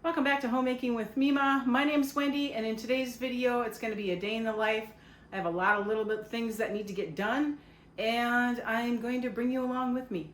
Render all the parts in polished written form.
Welcome back to Homemaking with Mima. My name's Wendy, and in today's video, it's going to be a day in the life. I have a lot of little bit things that need to get done, and I'm going to bring you along with me.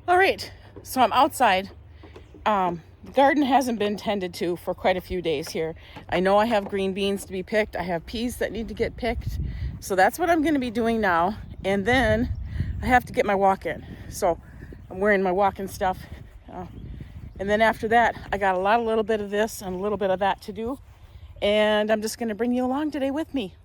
All right, so I'm outside. The garden hasn't been tended to for quite a few days here. I know I have green beans to be picked. I have peas that need to get picked. So that's what I'm going to be doing now. And then I have to get my walk in. So I'm wearing my walk-in stuff. And then after that, I got a little bit of this and a little bit of that to do. And I'm just going to bring you along today with me.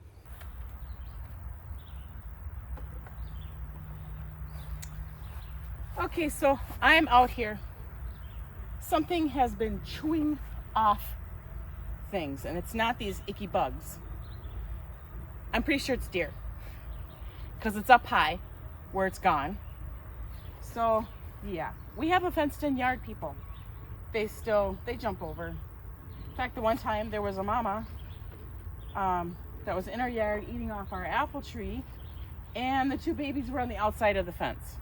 Okay, so I'm out here. Something has been chewing off things, and it's not these icky bugs. I'm pretty sure it's deer because it's up high where it's gone. So yeah, we have a fenced-in yard, people. They jump over. In fact, the one time there was a mama that was in our yard eating off our apple tree, and the two babies were on the outside of the fence.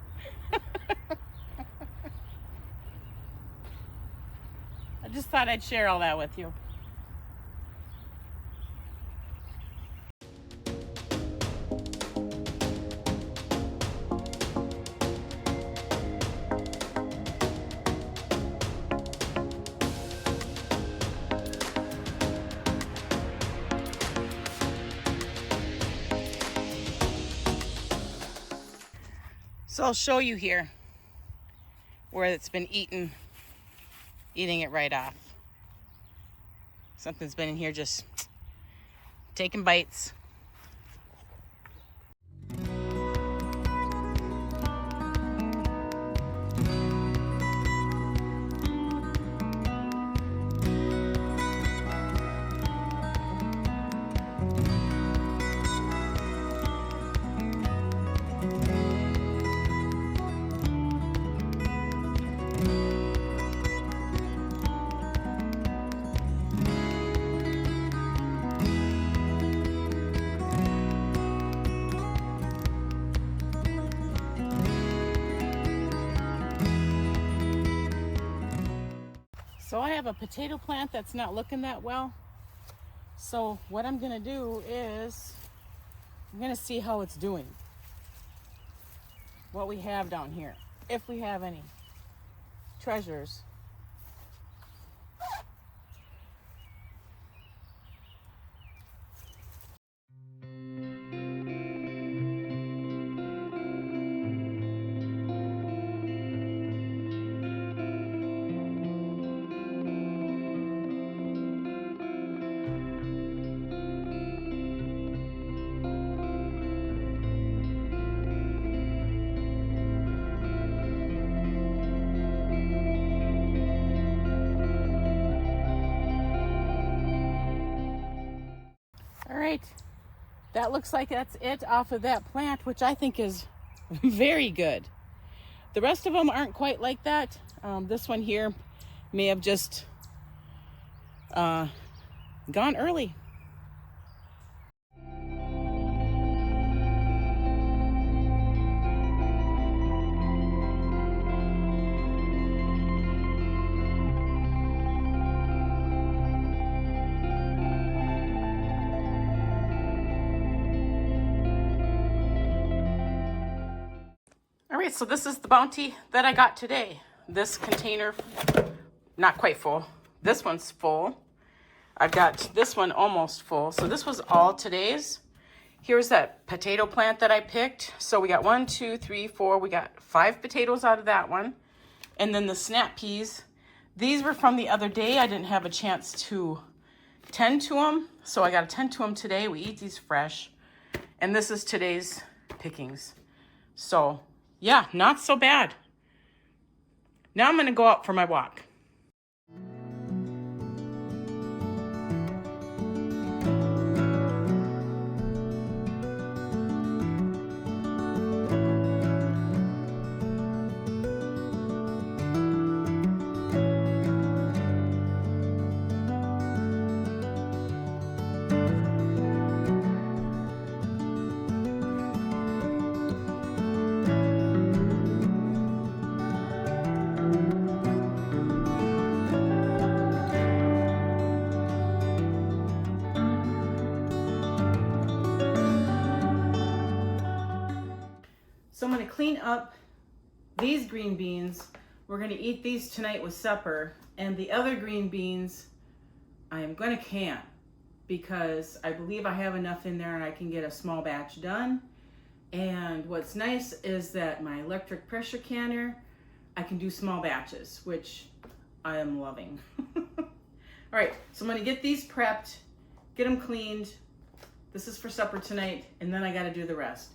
I just thought I'd share all that with you. So I'll show you here where it's been eating it right off. Something's been in here just taking bites. So I have a potato plant that's not looking that well. So what I'm gonna do is I'm gonna see how it's doing. What we have down here, if we have any treasures. All right, that looks like that's it off of that plant, which I think is very good. The rest of them aren't quite like that. This one here may have just gone early. All right, so this is the bounty that I got today. This container, not quite full. This one's full. I've got this one almost full. So this was all today's. Here's that potato plant that I picked. So we got 1, 2, 3, 4. We got 5 potatoes out of that one. And then the snap peas. These were from the other day. I didn't have a chance to tend to them. So I got to tend to them today. We eat these fresh. And this is today's pickings. So yeah, not so bad. Now I'm going to go out for my walk. clean up these green beans. We're going to eat these tonight with supper. And the other green beans, I am going to can because I believe I have enough in there and I can get a small batch done. And what's nice is that my electric pressure canner, I can do small batches, which I am loving. All right, so I'm gonna get these prepped, get them cleaned. This is for supper tonight, and then I gotta do the rest.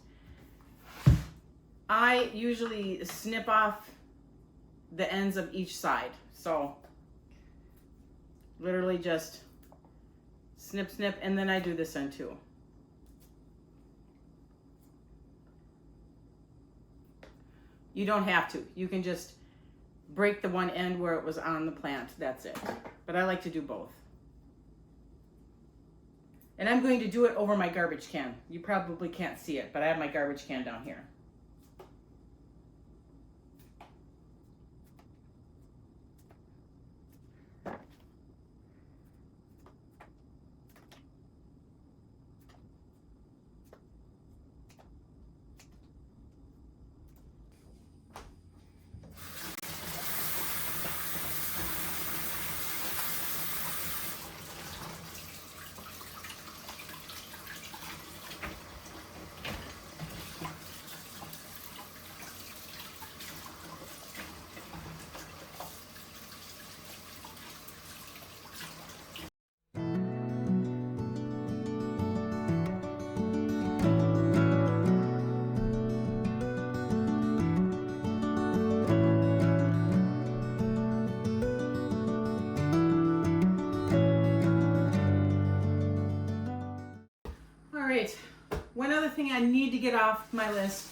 I usually snip off the ends of each side. So literally just snip, snip, and then I do this end too. You don't have to. You can just break the one end where it was on the plant. That's it. But I like to do both. And I'm going to do it over my garbage can. You probably can't see it, but I have my garbage can down here. One other thing I need to get off my list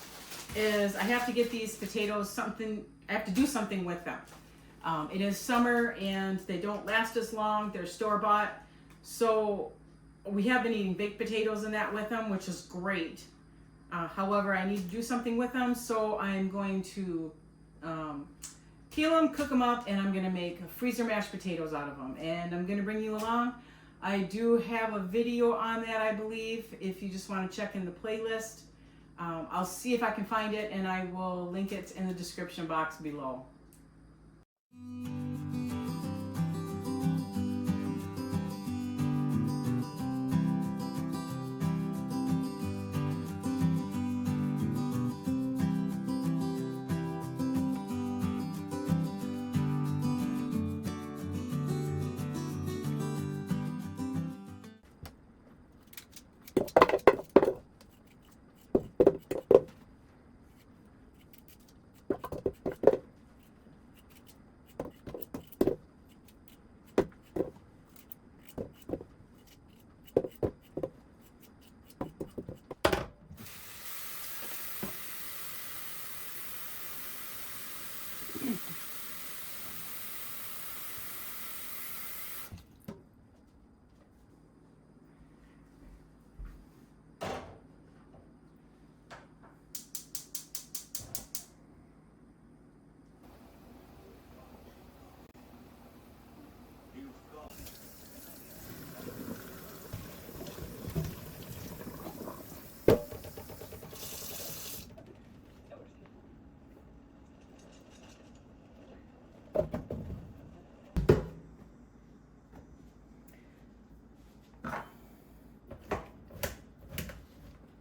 is I have to get these potatoes I have to do something with them. It is summer and they don't last as long. They're store-bought. So we have been eating baked potatoes and that with them, which is great. However, I need to do something with them. So I'm going to peel them, cook them up, and I'm going to make freezer mashed potatoes out of them. And I'm going to bring you along. I do have a video on that, I believe, if you just want to check in the playlist. I'll see if I can find it, and I will link it in the description box below.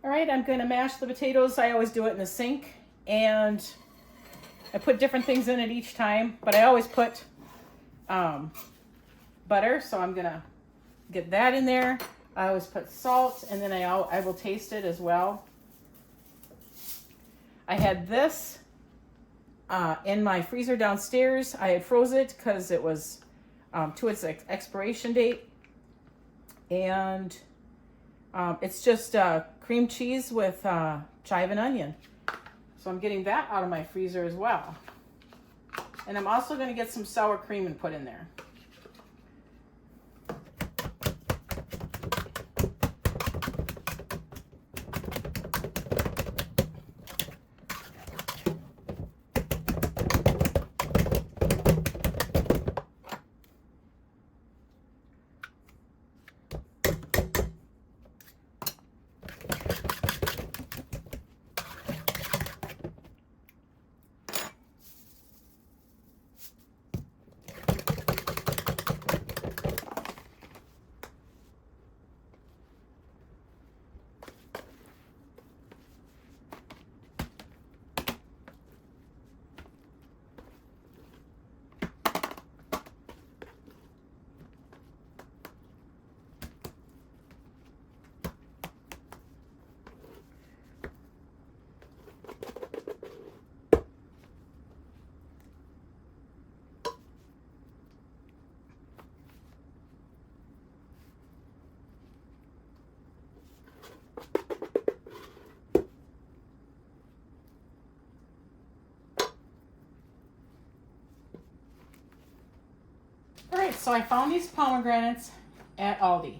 All right, I'm going to mash the potatoes. I always do it in the sink, and I put different things in it each time, but I always put butter, so I'm going to get that in there. I always put salt, and then I will taste it as well. I had this in my freezer downstairs. I had froze it because it was to its expiration date, and it's just cream cheese with chive and onion. So I'm getting that out of my freezer as well. And I'm also going to get some sour cream and put in there. All right, so I found these pomegranates at Aldi.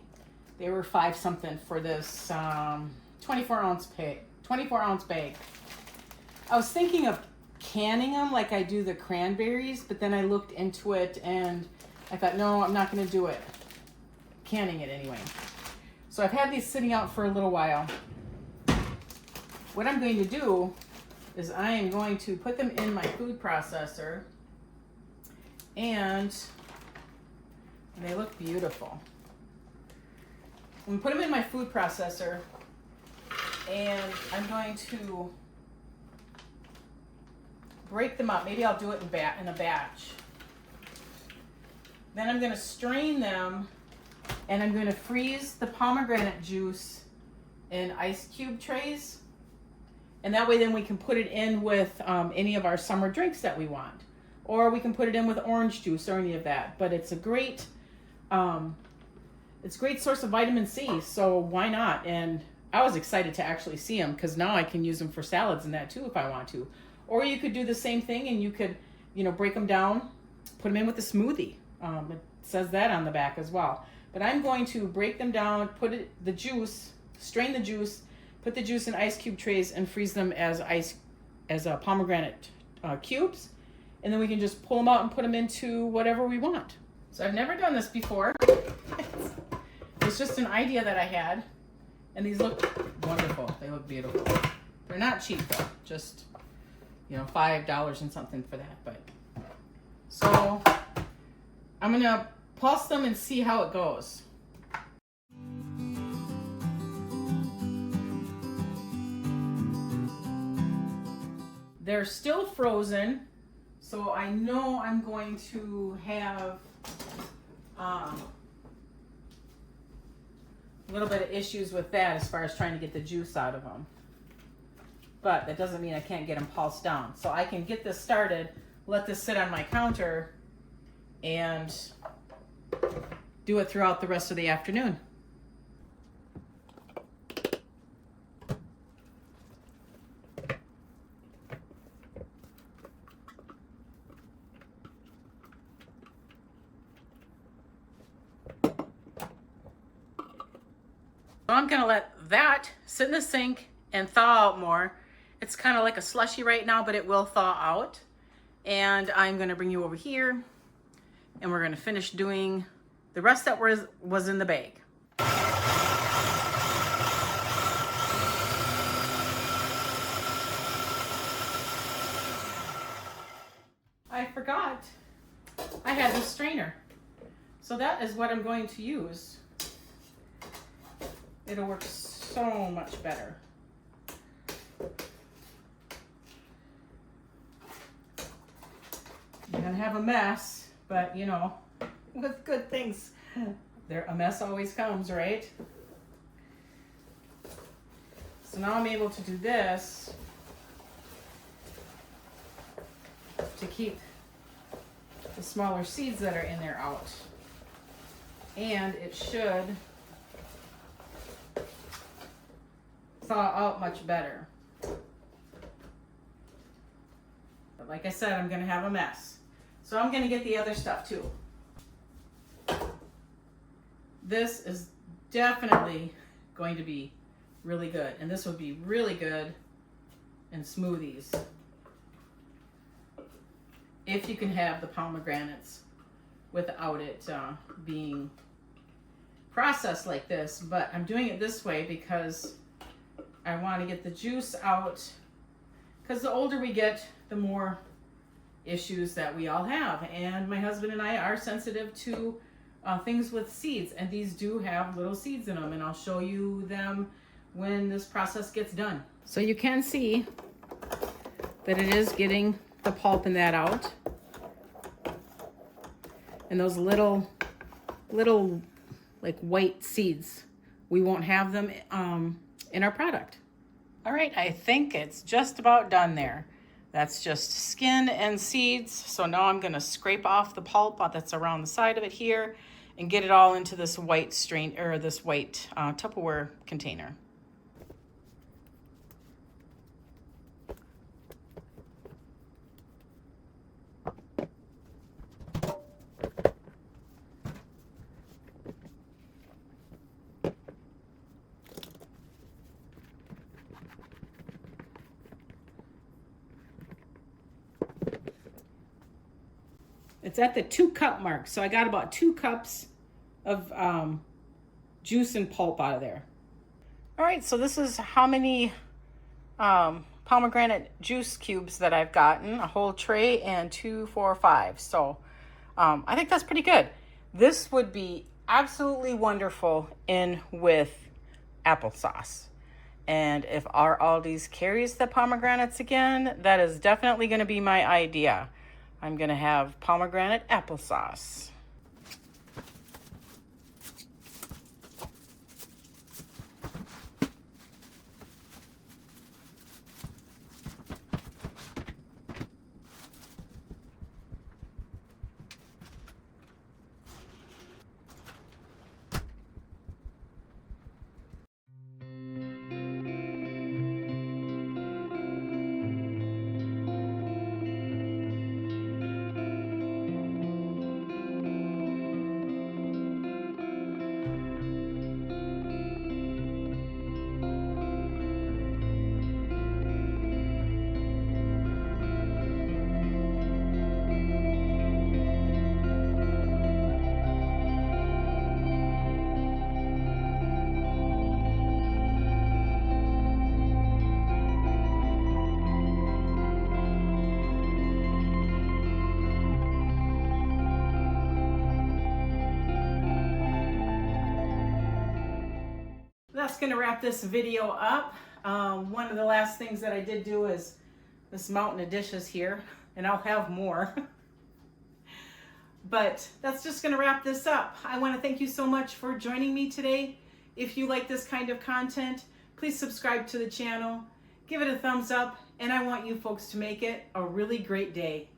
They were 5 something for this 24 ounce bag. I was thinking of canning them like I do the cranberries, but then I looked into it and I thought, no, I'm not going to do it. Canning it anyway. So I've had these sitting out for a little while. What I'm going to do is I am going to put them in my food processor, and they look beautiful. I'm going to put them in my food processor, and I'm going to break them up. Maybe I'll do it in a batch. Then I'm going to strain them, and I'm going to freeze the pomegranate juice in ice cube trays. And that way then we can put it in with any of our summer drinks that we want. Or we can put it in with orange juice or any of that. But it's a great source of vitamin C, so why not? And I was excited to actually see them because now I can use them for salads and that too if I want to. Or you could do the same thing and you could, break them down, put them in with a smoothie. It says that on the back as well. But I'm going to break them down, strain the juice, put the juice in ice cube trays and freeze them as pomegranate cubes. And then we can just pull them out and put them into whatever we want. So I've never done this before. It's just an idea that I had. And these look wonderful. They look beautiful. They're not cheap though. Just, $5 and something for that. But so I'm going to pulse them and see how it goes. They're still frozen, so I know I'm going to have a little bit of issues with that as far as trying to get the juice out of them. But that doesn't mean I can't get them pulsed down. So I can get this started, let this sit on my counter, and do it throughout the rest of the afternoon. So I'm gonna let that sit in the sink and thaw out more. It's kind of like a slushy right now, but it will thaw out. And I'm gonna bring you over here and we're gonna finish doing the rest that was in the bag. I forgot I had the strainer. So that is what I'm going to use. It'll work so much better. You're gonna have a mess, but with good things, a mess always comes, right? So now I'm able to do this to keep the smaller seeds that are in there out. And it should thaw out much better. But like I said, I'm gonna have a mess. So I'm gonna get the other stuff too. This is definitely going to be really good. And this would be really good in smoothies. If you can have the pomegranates without it being processed like this. But I'm doing it this way because I want to get the juice out, because the older we get, the more issues that we all have. And my husband and I are sensitive to things with seeds, and these do have little seeds in them, and I'll show you them when this process gets done. So you can see that it is getting the pulp and that out. And those little like white seeds, we won't have them in our product. All right, I think it's just about done there. That's just skin and seeds. So now I'm gonna scrape off the pulp that's around the side of it here and get it all into this white this white Tupperware container. It's at the 2-cup mark. So I got about 2 cups of juice and pulp out of there. All right, so this is how many pomegranate juice cubes that I've gotten. A whole tray and 2, 4, 5. So I think that's pretty good. This would be absolutely wonderful in with applesauce. And if our Aldi's carries the pomegranates again, that is definitely going to be my idea. I'm going to have pomegranate applesauce. That's going to wrap this video up. One of the last things that I did do is this mountain of dishes here, and I'll have more. But that's just going to wrap this up. I want to thank you so much for joining me today. If you like this kind of content, please subscribe to the channel, give it a thumbs up, and I want you folks to make it a really great day.